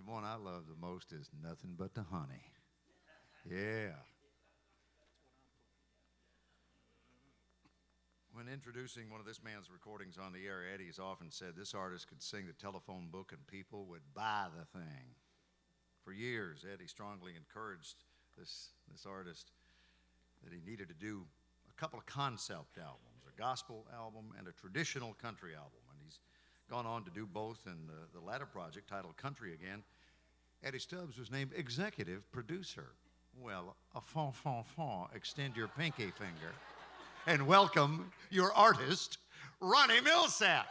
one I love the most is Nothing But the Honey. Yeah. When introducing one of this man's recordings on the air, Eddie has often said this artist could sing the telephone book and people would buy the thing. For years, Eddie strongly encouraged this artist that he needed to do a couple of concept albums, a gospel album and a traditional country album. And he's gone on to do both in the latter project titled Country Again. Eddie Stubbs was named executive producer. Well, a fon, extend your pinky finger. And welcome your artist, Ronnie Milsap.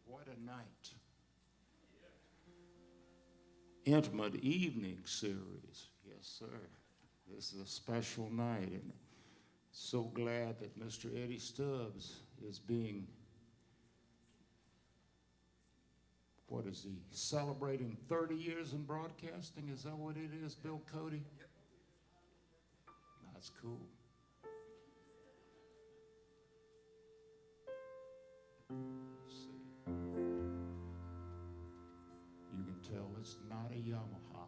What a night. Intimate evening series. Yes, sir. This is a special night, and so glad that Mr. Eddie Stubbs is being, what is he, celebrating 30 years in broadcasting? Is that what it is, Bill Cody? Yep. That's cool. You can tell it's not a Yamaha.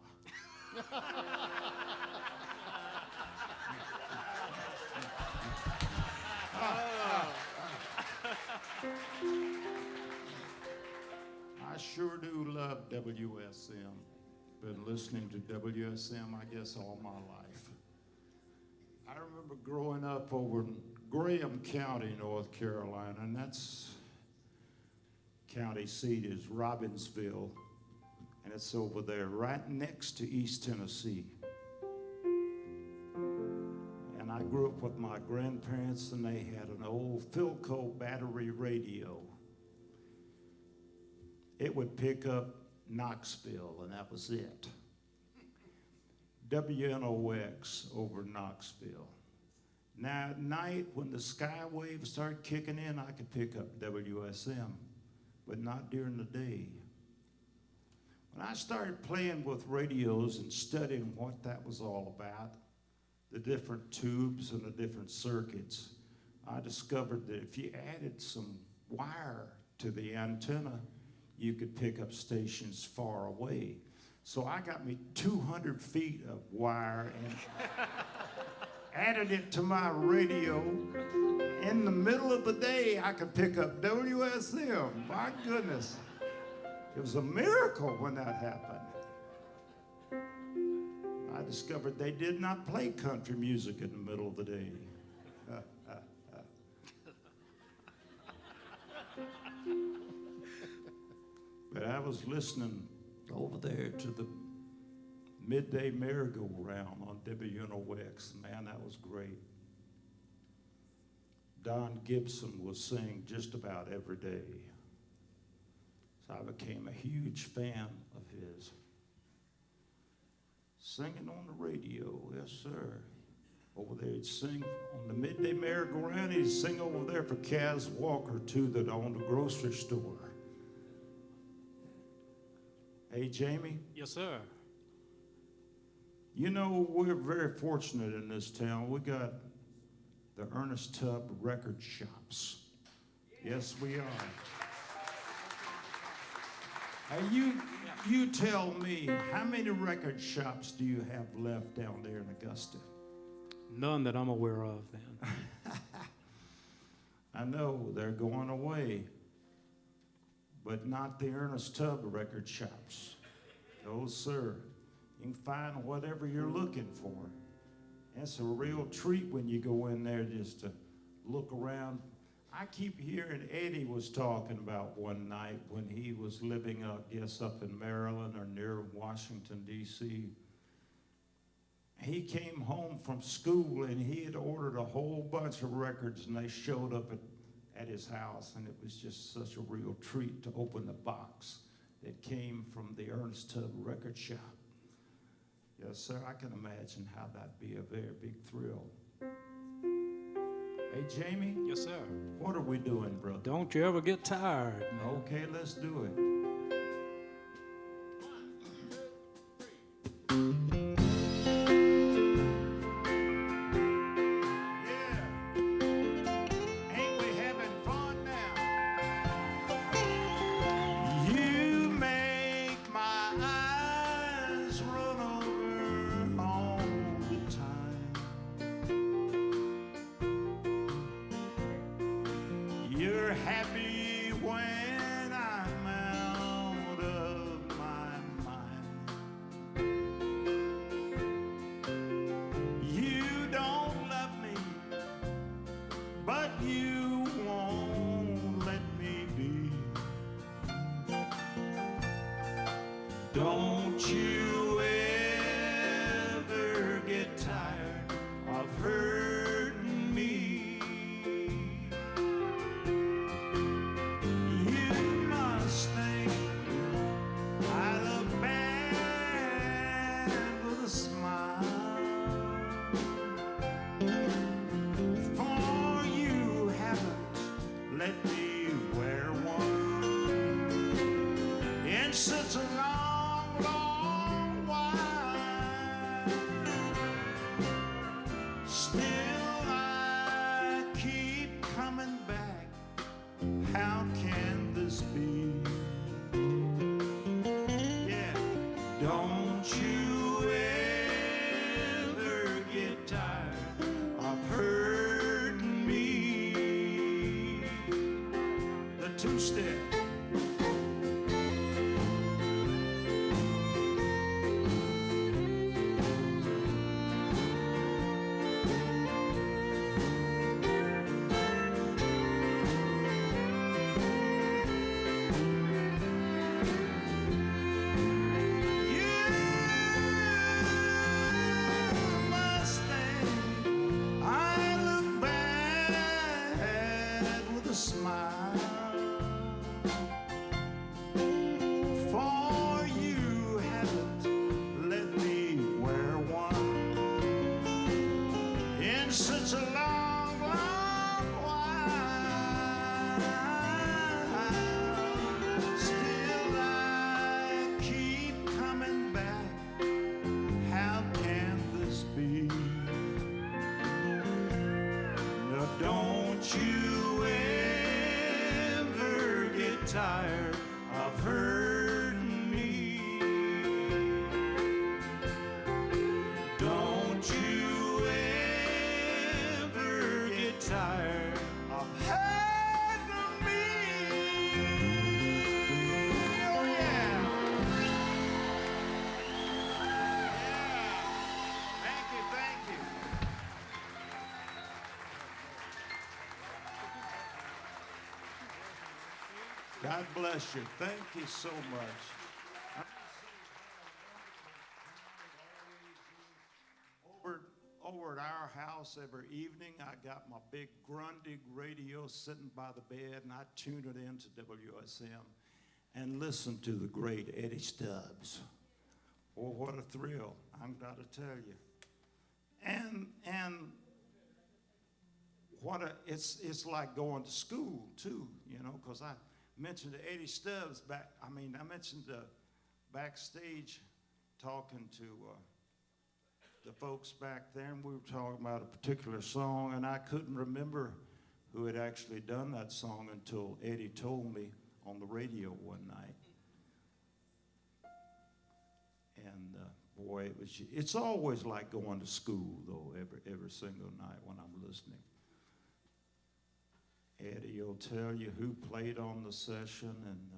I sure do love WSM. Been listening to WSM, I guess, all my life. I remember growing up over in Graham County, North Carolina, and that's county seat is Robbinsville, and it's over there right next to East Tennessee. And I grew up with my grandparents, and they had an old Philco battery radio. It would pick up Knoxville, and that was it. WNOX over Knoxville. Now at night, when the skywaves started kicking in, I could pick up WSM, but not during the day. When I started playing with radios and studying what that was all about, the different tubes and the different circuits, I discovered that if you added some wire to the antenna, you could pick up stations far away. So I got me 200 feet of wire and added it to my radio. In the middle of the day, I could pick up WSM. My goodness. It was a miracle when that happened. I discovered they did not play country music in the middle of the day. But I was listening over there to the midday merry-go-round on WNOX. Man, that was great. Don Gibson was singing just about every day. So I became a huge fan of his. Singing on the radio, yes, sir. Over there, he'd sing on the midday merry-go-round. He'd sing over there for Kaz Walker, too, that owned a grocery store. Hey, Jamie? Yes, sir. You know, we're very fortunate in this town. We got the Ernest Tubb record shops. Yes, we are. Hey, you tell me, how many record shops do you have left down there in Augusta? None that I'm aware of, then. I know, they're going away. But not the Ernest Tubb record shops. No, sir. You can find whatever you're looking for. It's a real treat when you go in there just to look around. I keep hearing Eddie was talking about one night when he was living, I guess, up in Maryland or near Washington, D.C. He came home from school and he had ordered a whole bunch of records, and they showed up at his house, and it was just such a real treat to open the box that came from the Ernest Tubb record shop. Yes, sir, I can imagine how that'd be a very big thrill. Hey, Jamie? Yes, sir. What are we doing, brother? Don't you ever get tired, man. Okay, let's do it. Don't you ever get tired of hurting me. You must think I look bad with a smile, for you haven't let me wear one in such a long two-step. Such a long, long while, still I keep coming back. How can this be? Now don't you ever get tired of hurting me. Don't you tired of hurting me. Oh yeah. Thank you, thank you. God bless you. Thank you so much. Over at our house every evening, I got my big Grundig radio sitting by the bed, and I tune it into WSM and listen to the great Eddie Stubbs. Oh, what a thrill, I'm got to tell you. And it's like going to school too, you know, because I mentioned Eddie Stubbs I mentioned backstage talking to the folks back there, and we were talking about a particular song, and I couldn't remember who had actually done that song until Eddie told me on the radio one night. And boy, it's always like going to school, though, every single night when I'm listening. Eddie will tell you who played on the session and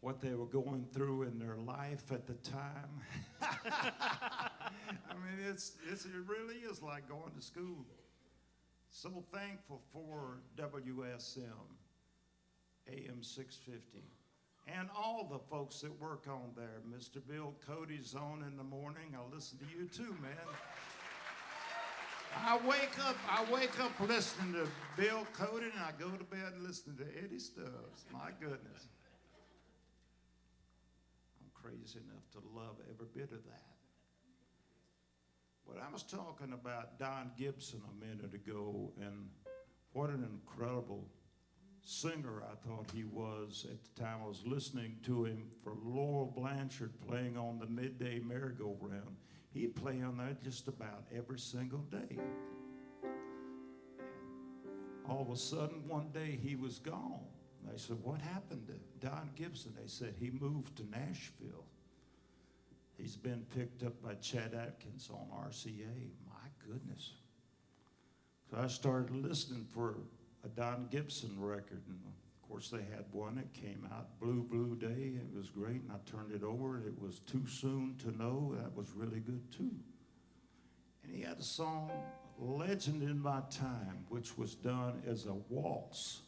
what they were going through in their life at the time. I mean, it really is like going to school. So thankful for WSM, AM 650, and all the folks that work on there. Mr. Bill Cody's on in the morning. I'll listen to you too, man. I wake up listening to Bill Cody, and I go to bed listening to Eddie Stubbs. My goodness. I'm crazy enough to love every bit of that. But I was talking about Don Gibson a minute ago, and what an incredible singer I thought he was at the time. I was listening to him for Laurel Blanchard playing on the midday merry-go-round. He'd play on that just about every single day. All of a sudden, one day, he was gone. They said, what happened to Don Gibson? They said, he moved to Nashville. He's been picked up by Chad Atkins on RCA. My goodness. So I started listening for a Don Gibson record, and of course they had one that came out, Blue Day. It was great, and I turned it over. It was Too Soon to Know. That was really good too. And he had a song, Legend in My Time, which was done as a waltz.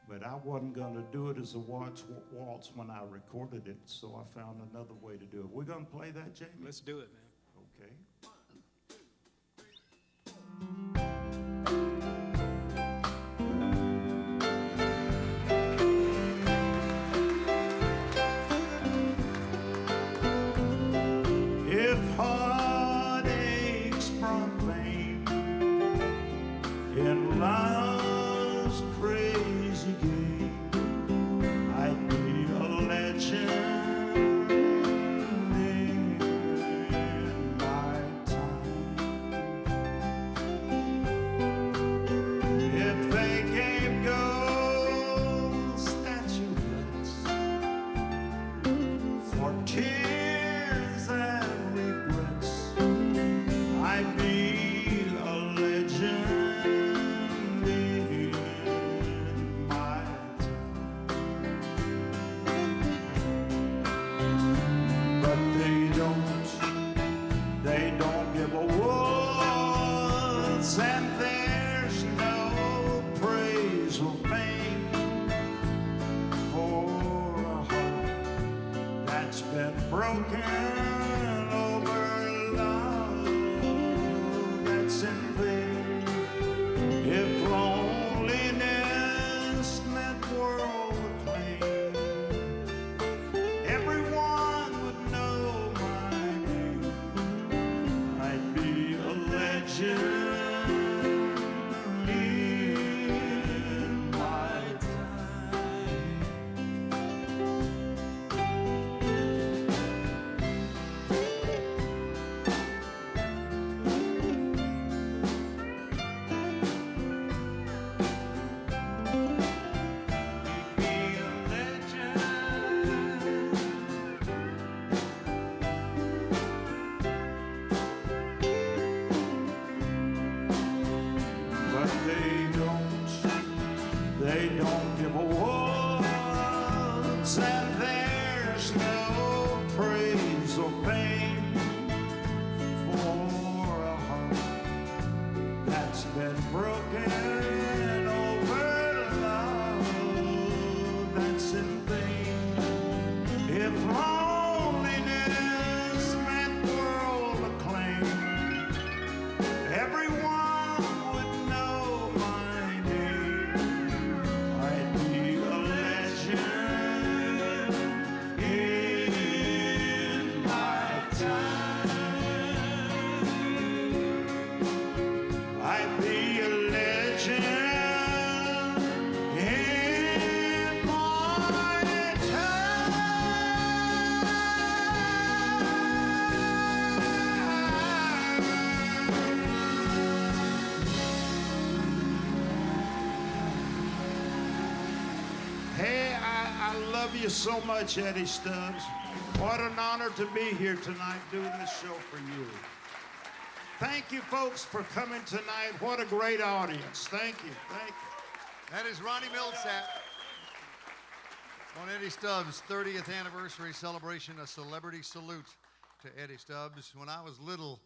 But I wasn't going to do it as a waltz when I recorded it, so I found another way to do it. We're going to play that, Jamie? Let's do it, man. Okay. If heartaches from fame in love's crazy game, I'd be a legend in my time. If they gave gold statuettes for tears and regrets, I'd be a legend in my time. But they don't give awards, and there's no praise or fame for a heart that's been broken over love that's in vain. If loneliness meant world acclaim, everyone would know my name. I'd be a legend in my time. Be a legend. But they don't give awards, and there's no praise or fame for a heart that's been broken over love that's in vain. If loneliness meant world acclaim, everyone would know my name. I'd be a legend in my time. I'd be a legend in my Hey, I love you so much, Eddie Stubbs. What an honor to be here tonight doing this show for you. Thank you, folks, for coming tonight. What a great audience. Thank you. Thank you. That is Ronnie Milsap on Eddie Stubbs' 30th anniversary celebration, a celebrity salute to Eddie Stubbs. When I was little,